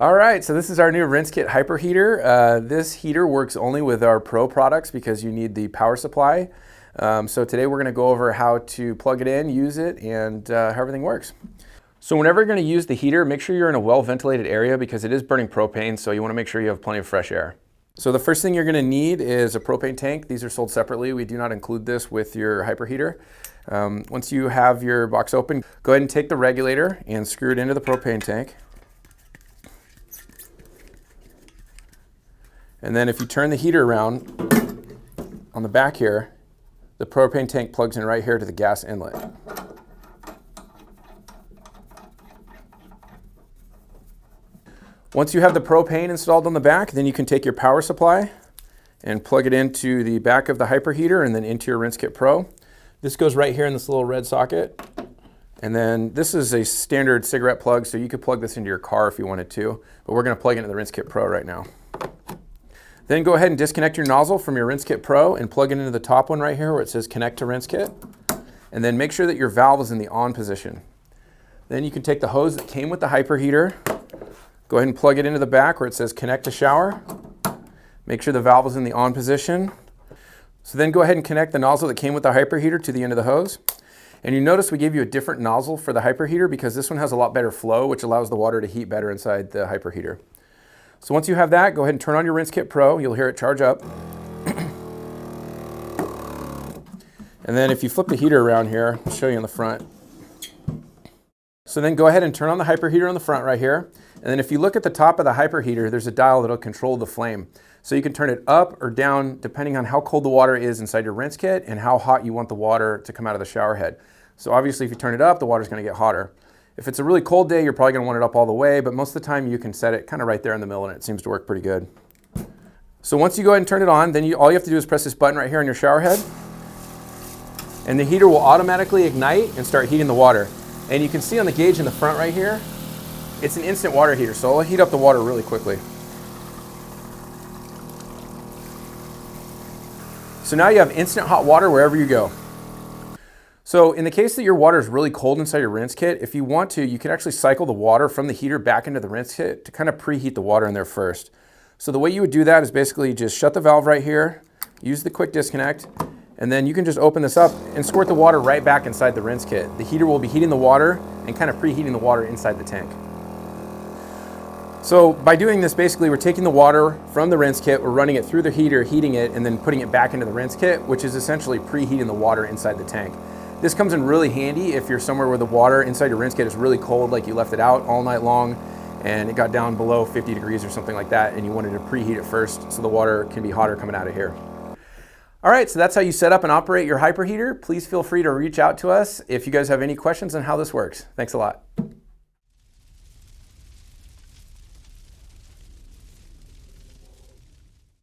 All right, so this is our new RinseKit Hyper Heater. This heater works only with our Pro products because you need the power supply. So today we're gonna go over how to plug it in, use it, and how everything works. So whenever you're gonna use the heater, make sure you're in a well-ventilated area because it is burning propane, so you wanna make sure you have plenty of fresh air. So the first thing you're gonna need is a propane tank. These are sold separately. We do not include this with your Hyper Heater. Once you have your box open, go ahead and take the regulator and screw it into the propane tank. And then if you turn the heater around on the back here, the propane tank plugs in right here to the gas inlet. Once you have the propane installed on the back, then you can take your power supply and plug it into the back of the Hyper Heater and then into your RinseKit Pro. This goes right here in this little red socket. And then this is a standard cigarette plug, so you could plug this into your car if you wanted to, but we're gonna plug it into the RinseKit Pro right now. Then go ahead and disconnect your nozzle from your RinseKit Pro and plug it into the top one right here where it says connect to RinseKit. And then make sure that your valve is in the on position. Then you can take the hose that came with the Hyper Heater, go ahead and plug it into the back where it says connect to shower. Make sure the valve is in the on position. So then go ahead and connect the nozzle that came with the Hyper Heater to the end of the hose. And you notice we gave you a different nozzle for the Hyper Heater because this one has a lot better flow, which allows the water to heat better inside the Hyper Heater. So once you have that, go ahead and turn on your RinseKit Pro. You'll hear it charge up. And then if you flip the heater around here, I'll show you on the front. So then go ahead and turn on the Hyper Heater on the front right here. And then if you look at the top of the Hyper Heater, there's a dial that'll control the flame. So you can turn it up or down depending on how cold the water is inside your RinseKit and how hot you want the water to come out of the shower head. So obviously if you turn it up, the water's gonna get hotter. If it's a really cold day, you're probably gonna want it up all the way, but most of the time you can set it kind of right there in the middle and it seems to work pretty good. So once you go ahead and turn it on, then all you have to do is press this button right here on your shower head, and the heater will automatically ignite and start heating the water. And you can see on the gauge in the front right here, it's an instant water heater, so it'll heat up the water really quickly. So now you have instant hot water wherever you go. So in the case that your water is really cold inside your RinseKit, if you want to, you can actually cycle the water from the heater back into the RinseKit to kind of preheat the water in there first. So the way you would do that is basically just shut the valve right here, use the quick disconnect, and then you can just open this up and squirt the water right back inside the RinseKit. The heater will be heating the water and kind of preheating the water inside the tank. So by doing this, basically we're taking the water from the RinseKit, we're running it through the heater, heating it, and then putting it back into the RinseKit, which is essentially preheating the water inside the tank. This comes in really handy if you're somewhere where the water inside your RinseKit is really cold, like you left it out all night long and it got down below 50 degrees or something like that, and you wanted to preheat it first so the water can be hotter coming out of here. All right, so that's how you set up and operate your Hyper Heater. Please feel free to reach out to us if you guys have any questions on how this works. Thanks a lot.